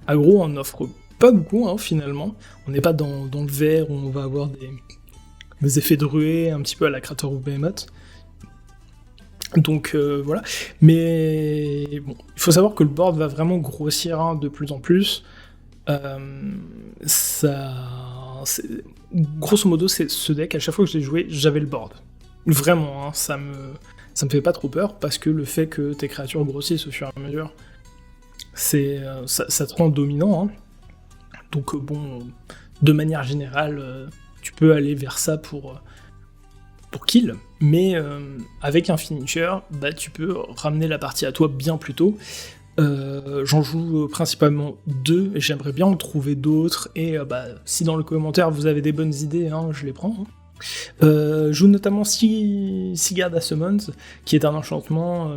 aggro en offre pas beaucoup, hein, finalement. On n'est pas dans le vert où on va avoir des effets de ruée, un petit peu à la Crater of Behemoth. Donc voilà. Mais bon, il faut savoir que le board va vraiment grossir de plus en plus. Grosso modo, c'est ce deck, à chaque fois que je l'ai joué, j'avais le board. Vraiment, ça me fait pas trop peur, parce que le fait que tes créatures grossissent au fur et à mesure, ça te rend dominant, hein. Donc de manière générale, tu peux aller vers ça pour kill, mais avec un finisher, tu peux ramener la partie à toi bien plus tôt. J'en joue principalement 2, et j'aimerais bien en trouver d'autres, et si dans le commentaire vous avez des bonnes idées, je les prends. Joue notamment Sigarda Summons, qui est un enchantement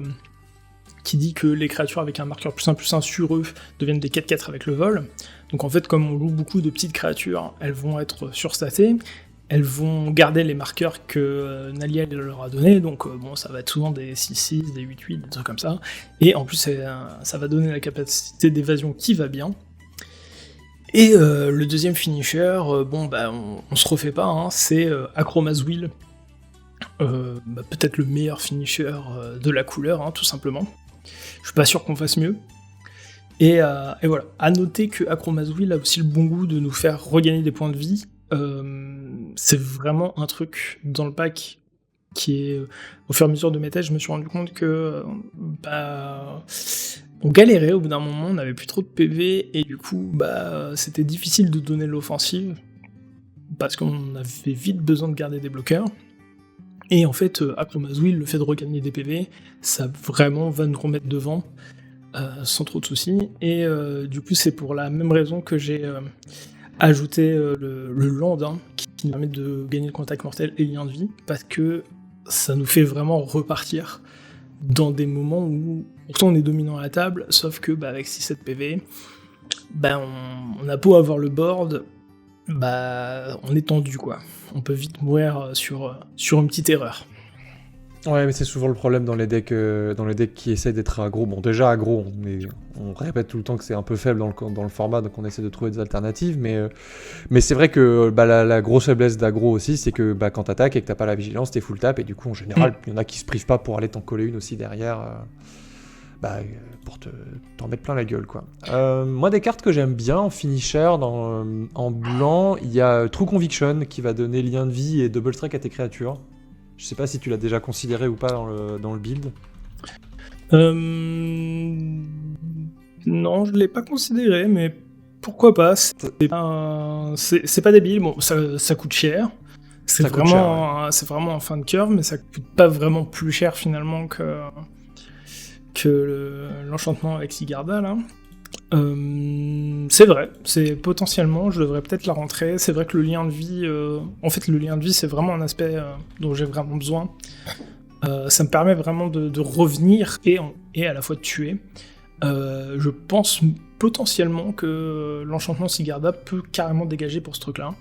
qui dit que les créatures avec un marqueur +1/+1 sur eux deviennent des 4/4 avec le vol. Donc en fait, comme on joue beaucoup de petites créatures, elles vont être surstatées, elles vont garder les marqueurs que Naliel leur a donnés, donc bon, ça va être souvent des 6/6, des 8/8, des trucs comme ça. Et en plus, ça va donner la capacité d'évasion qui va bien. Et le deuxième finisher, on se refait pas, hein, c'est Akroma's Will. Peut-être le meilleur finisher de la couleur, hein, tout simplement. Je suis pas sûr qu'on fasse mieux. Et voilà. À noter que Akroma's Will a aussi le bon goût de nous faire regagner des points de vie. C'est vraiment un truc dans le pack qui est, au fur et à mesure de mes tests, je me suis rendu compte que on galérait au bout d'un moment, on n'avait plus trop de PV, et du coup, c'était difficile de donner l'offensive, parce qu'on avait vite besoin de garder des bloqueurs. Et en fait, Akroma's Will, le fait de regagner des PV, ça vraiment va nous remettre devant, sans trop de soucis. Et du coup, c'est pour la même raison que j'ai ajouté le land, qui nous permet de gagner le contact mortel et le lien de vie, parce que ça nous fait vraiment repartir dans des moments où pourtant on est dominant à la table, sauf que avec 6-7 PV, on a beau avoir le board, on est tendu, quoi. On peut vite mourir sur une petite erreur. Ouais, mais c'est souvent le problème dans les decks qui essaient d'être aggro. Bon, déjà aggro, on répète tout le temps que c'est un peu faible dans le format, donc on essaie de trouver des alternatives, mais c'est vrai que la grosse faiblesse d'aggro aussi, c'est que quand t'attaques et que t'as pas la vigilance, t'es full tap, et du coup en général, il y en a qui se privent pas pour aller t'en coller une aussi derrière, pour t'en mettre plein la gueule, quoi. Moi, des cartes que j'aime bien en finisher, en blanc, il y a True Conviction qui va donner lien de vie et double strike à tes créatures. Je sais pas si tu l'as déjà considéré ou pas dans le build. Non, je l'ai pas considéré, mais pourquoi pas. C'est pas débile, bon, ça coûte cher. C'est vraiment en fin de curve, mais ça coûte pas vraiment plus cher finalement que l'enchantement avec Sigarda, là. C'est vrai, c'est potentiellement, je devrais peut-être la rentrer. C'est vrai que le lien de vie, en fait, le lien de vie, c'est vraiment un aspect dont j'ai vraiment besoin. Ça me permet vraiment de revenir et à la fois de tuer. Je pense potentiellement que l'enchantement Sigarda peut carrément dégager pour ce truc-là.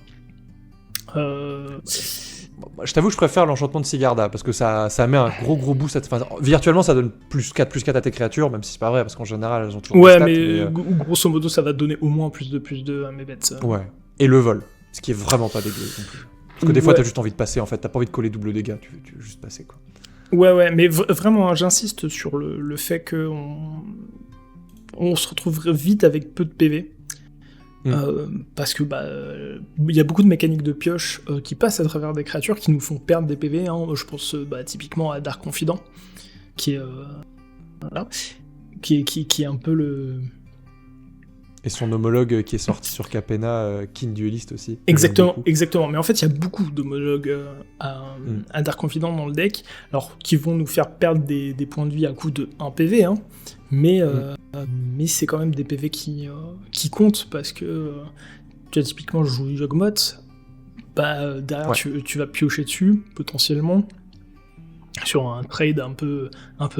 Je t'avoue que je préfère l'enchantement de Sigarda, parce que ça met un gros boost. Virtuellement, ça donne +4/+4 à tes créatures, même si c'est pas vrai, parce qu'en général, elles ont toujours des stats. Mais grosso modo, ça va donner au moins +2/+2 à mes bêtes. Ouais. Et le vol, ce qui est vraiment pas dégueu non plus. Parce que des fois, t'as juste envie de passer, en fait. T'as pas envie de coller double dégâts, tu veux juste passer, quoi. Ouais, mais vraiment, j'insiste sur le fait qu'on se retrouve vite avec peu de PV. Parce que il y a beaucoup de mécaniques de pioche qui passent à travers des créatures qui nous font perdre des PV. Je pense typiquement à Dark Confident, qui est qui est un peu le... Et son homologue qui est sorti sur Capenna, Kin Duelist aussi. Exactement. Mais en fait, il y a beaucoup d'homologues à Dark Confident dans le deck, alors qui vont nous faire perdre des points de vie à coup de 1 PV, mais c'est quand même des PV qui comptent, parce que tu vois, typiquement, je joue Yawgmoth, derrière tu vas piocher dessus, potentiellement, sur un trade un peu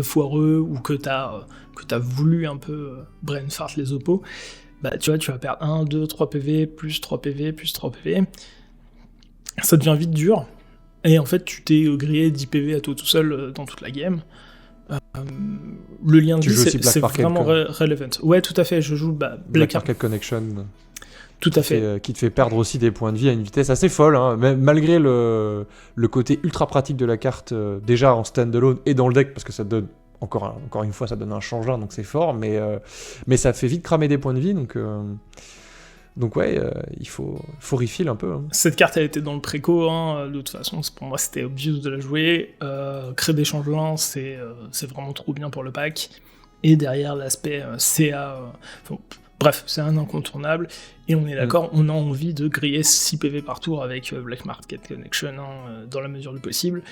foireux, ou que t'as voulu un peu brain fart les oppos. Tu vois, tu vas perdre 1, 2, 3 PV, plus 3 PV, plus 3 PV. Ça devient vite dur. Et en fait, tu t'es grillé 10 PV à toi tout seul dans toute la game. Le lien de vie, c'est vraiment relevant. Ouais, tout à fait, je joue Black Arcade Connection. Tout à fait. Qui te fait perdre aussi des points de vie à une vitesse assez folle, malgré le côté ultra pratique de la carte, déjà en standalone et dans le deck, parce que ça te donne, encore une fois, ça donne un changelin, donc c'est fort, mais ça fait vite cramer des points de vie, donc ouais, il faut refill un peu. Cette carte, elle était dans le préco, de toute façon, pour moi, c'était obvious de la jouer. Créer des changelins, c'est vraiment trop bien pour le pack. Et derrière, l'aspect CA... bref, c'est un incontournable, et on est d'accord, on a envie de griller 6 PV par tour avec Black Market Connection, dans la mesure du possible.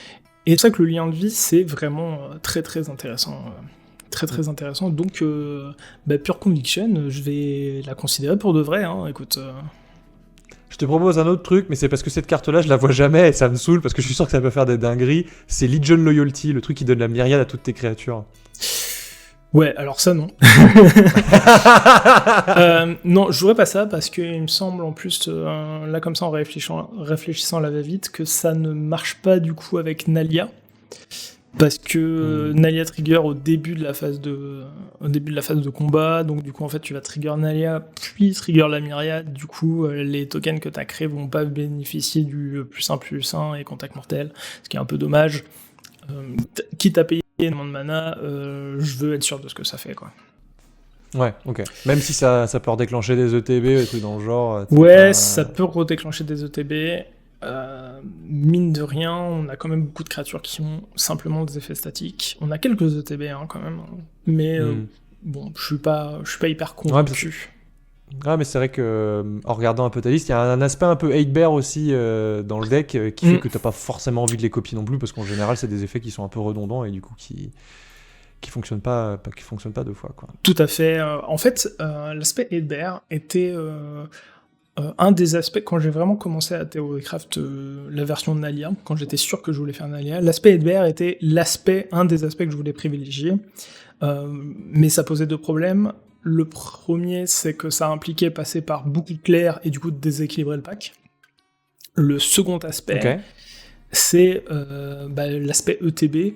Et c'est ça que le lien de vie, c'est vraiment très très intéressant. Très intéressant, donc Pure Conviction, je vais la considérer pour de vrai, écoute... Je te propose un autre truc, mais c'est parce que cette carte-là, je la vois jamais et ça me saoule parce que je suis sûr que ça peut faire des dingueries. C'est Legion Loyalty, le truc qui donne la myriade à toutes tes créatures. Ouais, alors ça non. Non, je jouerais pas ça parce que il me semble en plus, là comme ça en réfléchissant à la va-vite, que ça ne marche pas du coup avec Nalia. Parce que Nalia trigger au début de la phase de combat, donc du coup en fait tu vas trigger Nalia, puis trigger la myriade, du coup les tokens que tu as créés vont pas bénéficier du +1/+1 et contact mortel, ce qui est un peu dommage. Quitte à payer énormément de mana, je veux être sûr de ce que ça fait, quoi. Ouais, ok. Même si ça peut redéclencher des ETB, des trucs dans le genre. Ouais, ça peut redéclencher des ETB. Mine de rien, on a quand même beaucoup de créatures qui ont simplement des effets statiques. On a quelques ETB quand même, mais bon, je suis pas hyper convaincu. Ouais, mais c'est vrai que en regardant un peu ta liste, il y a un aspect un peu 8-bear aussi dans le deck qui fait que t'as pas forcément envie de les copier non plus parce qu'en général c'est des effets qui sont un peu redondants et du coup qui fonctionnent pas deux fois, quoi. Tout à fait. En fait, l'aspect 8-bear était un des aspects, quand j'ai vraiment commencé à théorycraft la version de Nalia, quand j'étais sûr que je voulais faire Nalia, l'aspect 8-bear était un des aspects que je voulais privilégier, mais ça posait deux problèmes. Le premier, c'est que ça impliquait passer par beaucoup de clairs et du coup de déséquilibrer le pack. Le second aspect, c'est l'aspect ETB,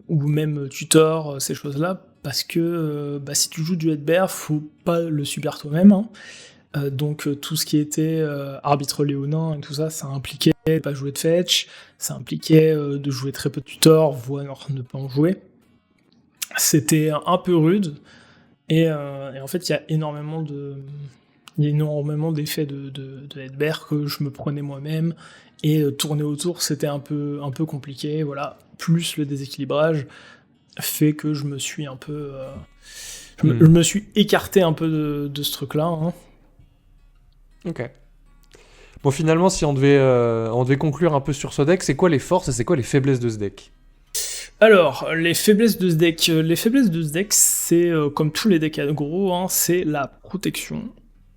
ou même tutor, ces choses-là, parce que si tu joues du 8-bear, faut pas le subir toi-même, hein. Donc tout ce qui était arbitre léonin et tout ça, ça impliquait de pas jouer de fetch, ça impliquait de jouer très peu de tutor, voire ne pas en jouer. C'était un peu rude, et en fait il y a énormément d'effets de 8-bear que je me prenais moi-même, et tourner autour c'était un peu compliqué, voilà. Plus le déséquilibrage fait que je me suis un peu je me suis écarté un peu de ce truc là, hein. Ok. Bon, finalement, si on devait conclure un peu sur ce deck, c'est quoi les forces et c'est quoi les faiblesses de ce deck? Alors, les faiblesses de ce deck, c'est comme tous les decks aggro, hein, c'est la protection.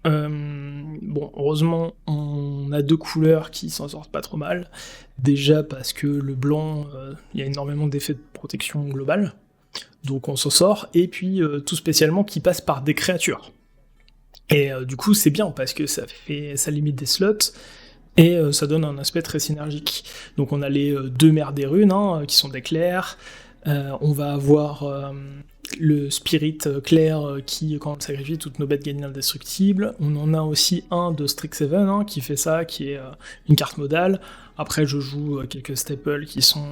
Bon, heureusement, on a deux couleurs qui s'en sortent pas trop mal. Déjà parce que le blanc, il y a énormément d'effets de protection globale, donc on s'en sort, et puis tout spécialement qui passe par des créatures. Et du coup, c'est bien parce que ça limite des slots, et ça donne un aspect très synergique. Donc on a les deux mères des runes, hein, qui sont des clairs. On va avoir le spirit clair qui, quand on le sacrifie, toutes nos bêtes gagnent indestructibles. On en a aussi un de Strixhaven, hein, qui fait ça, qui est une carte modale. Après, je joue quelques staples qui sont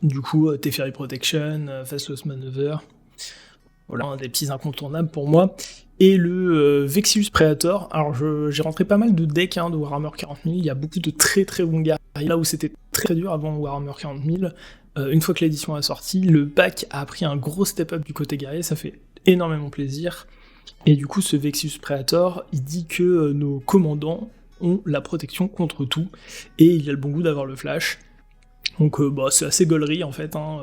du coup Teferi Protection, Fastless Maneuver. Voilà, des petits incontournables pour moi. Et le Vexius Praetor, alors j'ai rentré pas mal de decks de Warhammer 40 000, il y a beaucoup de très très bons guerriers, là où c'était très dur avant Warhammer 40 000, une fois que l'édition a sorti, le pack a pris un gros step-up du côté guerrier, ça fait énormément plaisir, et du coup ce Vexius Praetor, il dit que nos commandants ont la protection contre tout, et il a le bon goût d'avoir le flash. Donc c'est assez gaulerie en fait, hein.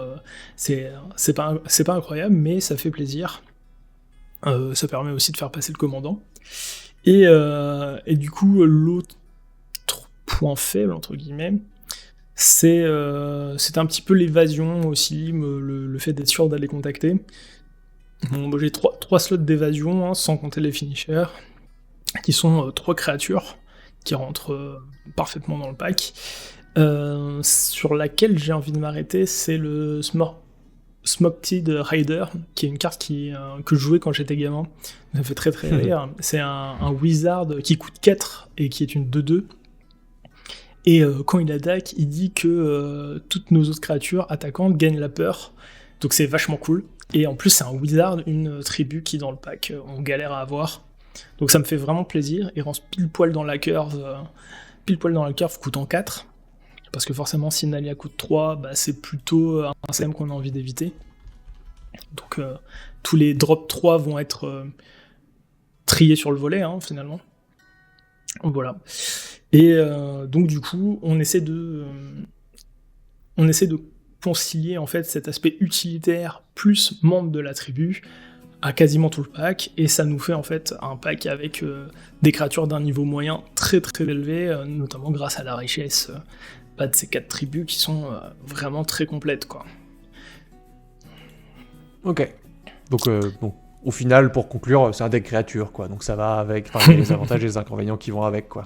C'est pas incroyable, mais ça fait plaisir. Ça permet aussi de faire passer le commandant. Et du coup, l'autre point faible, entre guillemets, c'est un petit peu l'évasion aussi, le fait d'être sûr d'aller contacter. Bon, j'ai 3 slots d'évasion, hein, sans compter les finishers, qui sont 3 créatures qui rentrent parfaitement dans le pack. Sur laquelle j'ai envie de m'arrêter, c'est le Smoked Rider, qui est une carte que je jouais quand j'étais gamin. Ça fait très très rire. C'est un wizard qui coûte 4 et qui est une 2/2. Et quand il attaque, il dit que toutes nos autres créatures attaquantes gagnent la peur. Donc c'est vachement cool. Et en plus, c'est un wizard, une tribu qui dans le pack on galère à avoir. Donc ça me fait vraiment plaisir. Il rentre pile poil dans la curve coûtant 4. Parce que forcément, si Nalia coûte 3, c'est plutôt un CM qu'on a envie d'éviter. Donc tous les drops 3 vont être triés sur le volet, hein, finalement. Voilà. Et donc du coup, on essaie de concilier en fait cet aspect utilitaire plus membre de la tribu à quasiment tout le pack, et ça nous fait en fait un pack avec des créatures d'un niveau moyen très très élevé, notamment grâce à la richesse de ces 4 tribus qui sont vraiment très complètes, quoi. Ok. Donc, bon, au final, pour conclure, c'est un deck créature, quoi. Donc ça va avec, il y a les avantages et les inconvénients qui vont avec, quoi.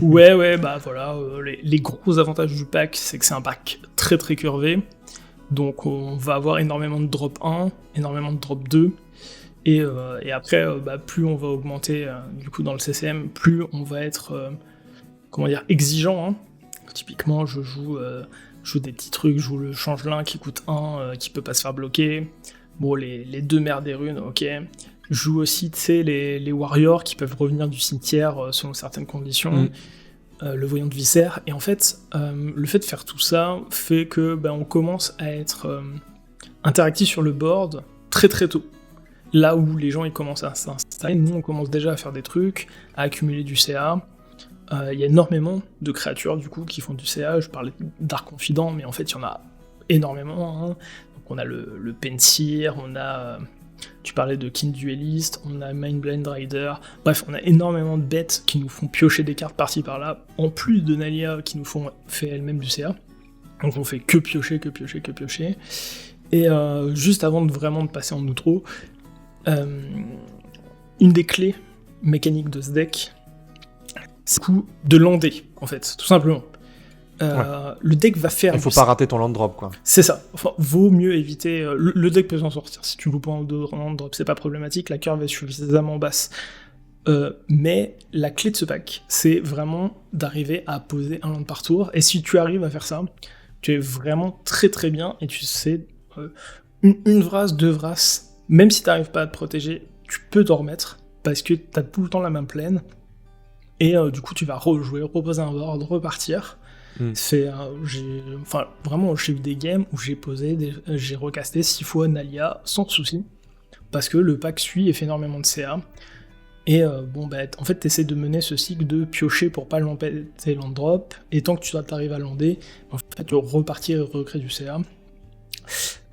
Ouais, bah voilà, les gros avantages du pack, c'est que c'est un pack très très curvé, donc on va avoir énormément de drop 1, énormément de drop 2, et après, plus on va augmenter du coup dans le CCM, plus on va être, exigeant, hein. Typiquement, je joue des petits trucs, je joue le changelin qui coûte 1, qui peut pas se faire bloquer. Bon, les 2 mères des runes, ok. Je joue aussi, tu sais, les warriors qui peuvent revenir du cimetière selon certaines conditions. Le voyant de viscère. Et en fait, le fait de faire tout ça fait que on commence à être interactif sur le board très très tôt. Là où les gens ils commencent à s'installer, nous on commence déjà à faire des trucs, à accumuler du CA. Il y a énormément de créatures du coup qui font du CA. Je parlais d'Arc Confident, mais en fait il y en a énormément, hein. Donc on a le Pensir, on a tu parlais de King Duelist, on a Mindblind Rider, bref on a énormément de bêtes qui nous font piocher des cartes par-ci par-là, en plus de Nalia qui nous font faire elles-mêmes du CA. Donc on fait que piocher. Et juste avant de passer en outro, une des clés mécaniques de ce deck, c'est le coup de lander, en fait, tout simplement. Le deck va faire... Il faut pas rater ton land drop, quoi. C'est ça. Enfin, vaut mieux éviter... le deck peut s'en sortir. Si tu loupes un ou deux land drop, c'est pas problématique. La curve est suffisamment basse. Mais la clé de ce pack, c'est vraiment d'arriver à poser un land par tour. Et si tu arrives à faire ça, tu es vraiment très très bien. Et tu sais, une vrasse, 2 vrasses, même si tu n'arrives pas à te protéger, tu peux t'en remettre. Parce que tu as tout le temps la main pleine. Et du coup, tu vas rejouer, reposer un board, repartir. Vraiment, j'ai eu des games où j'ai recasté 6 fois Nalia sans souci, parce que le pack suit et fait énormément de CA. Et en fait, t'essaies de mener ce cycle de piocher pour pas l'empêcher land drop, et tant que tu t'arrives à lander, en fait, tu repartir et recréer du CA.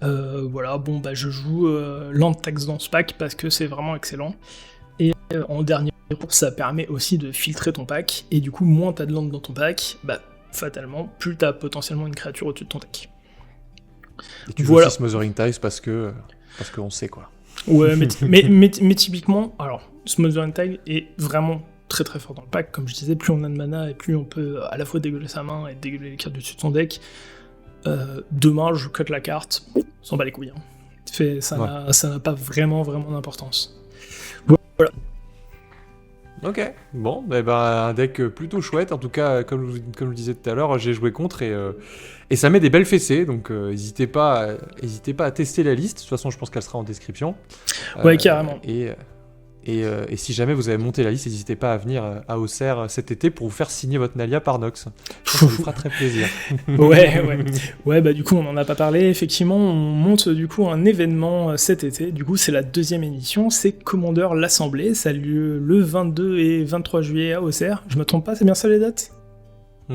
Je joue land tax dans ce pack parce que c'est vraiment excellent. Et en dernier, ça permet aussi de filtrer ton pack, et du coup, moins t'as de land dans ton pack, fatalement, plus t'as potentiellement une créature au-dessus de ton deck. Et tu joues aussi Smothering Ties parce qu'on sait, quoi. Ouais, mais typiquement, alors, Smothering Tide est vraiment très très fort dans le pack. Comme je disais, plus on a de mana et plus on peut à la fois dégueuler sa main et dégueuler les cartes du dessus de son deck. Demain, je cut la carte, s'en bat les couilles. Hein. Ça n'a pas vraiment d'importance. Voilà. Ok, bon, un deck plutôt chouette. En tout cas, comme je le disais tout à l'heure, j'ai joué contre et ça met des belles fessées. Donc, n'hésitez pas à tester la liste. De toute façon, je pense qu'elle sera en description. Ouais, carrément. Et si jamais vous avez monté la liste, n'hésitez pas à venir à Auxerre cet été pour vous faire signer votre Nalia par Nox. Ça vous fera très plaisir. Ouais, du coup, on n'en a pas parlé. Effectivement, on monte du coup un événement cet été. Du coup, c'est la 2e édition. C'est Commander l'Assemblée. Ça a lieu le 22 et 23 juillet à Auxerre. Je me trompe pas, c'est bien ça les dates ?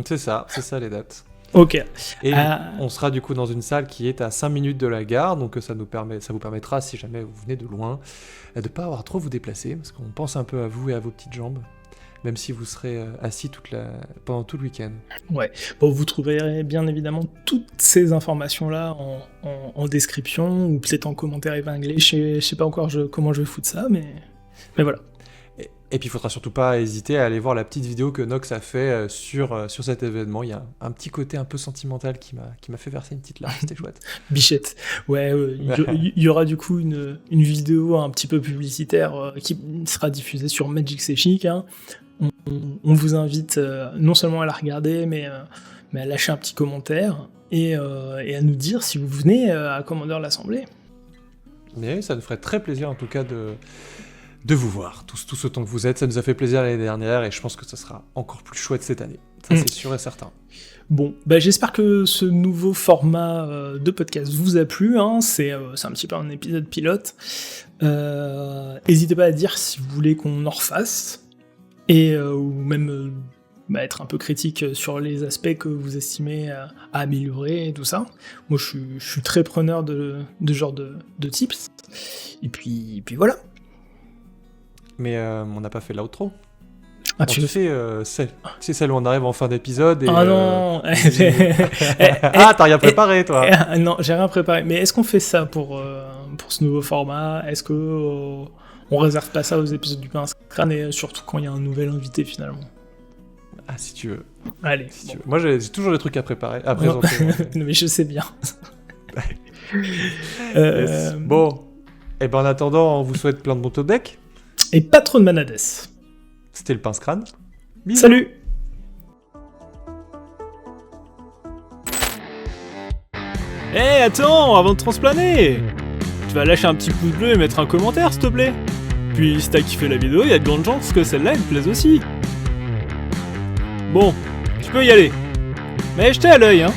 C'est ça les dates. Ok. Et on sera du coup dans une salle qui est à 5 minutes de la gare, donc ça vous permettra, si jamais vous venez de loin, de ne pas avoir trop vous déplacer, parce qu'on pense un peu à vous et à vos petites jambes, même si vous serez assis pendant tout le week-end. Ouais. Bon, vous trouverez bien évidemment toutes ces informations-là en description, ou peut-être en commentaire épinglé. Je sais pas encore comment je vais foutre ça, mais voilà. Et puis il faudra surtout pas hésiter à aller voir la petite vidéo que Nox a fait sur cet événement. Il y a un petit côté un peu sentimental qui m'a fait verser une petite larme, c'était chouette. Bichette. Ouais, il y aura du coup une vidéo un petit peu publicitaire qui sera diffusée sur Magic C'est Chic. Hein. On vous invite non seulement à la regarder, mais à lâcher un petit commentaire et à nous dire si vous venez à Commander l'Assemblée. Mais ça nous ferait très plaisir en tout cas de vous voir, tous autant que vous êtes. Ça nous a fait plaisir l'année dernière et je pense que ça sera encore plus chouette cette année. Ça, c'est sûr et certain. Bon, j'espère que ce nouveau format de podcast vous a plu. Hein. C'est un petit peu un épisode pilote. N'hésitez pas à dire si vous voulez qu'on en refasse. Et ou même être un peu critique sur les aspects que vous estimez à améliorer et tout ça. Moi, je suis très preneur de ce genre de tips. Et puis voilà. Mais on n'a pas fait l'outro. Ah, Tu sais, c'est celle où on arrive en fin d'épisode et... Ah non. Ah, t'as rien préparé, toi. Non, j'ai rien préparé. Mais est-ce qu'on fait ça pour ce nouveau format? Est-ce que on réserve pas ça aux épisodes du Pince Crâne, et surtout quand il y a un nouvel invité finalement? Ah, si tu veux. Allez. Si tu veux. Moi, j'ai toujours des trucs à préparer, à présenter. Mais je sais bien. Yes. Bon. Et ben en attendant, on vous souhaite plein de bons top deck. Et pas trop de manades. C'était le Pince Crâne. Bisous. Salut. Hé, attends, avant de transplaner, tu vas lâcher un petit pouce bleu et mettre un commentaire, s'il te plaît. Puis, si t'as kiffé la vidéo, il y a de grandes chances que celle-là, elle te plaise aussi. Bon, tu peux y aller. Mais jetez à l'œil, hein.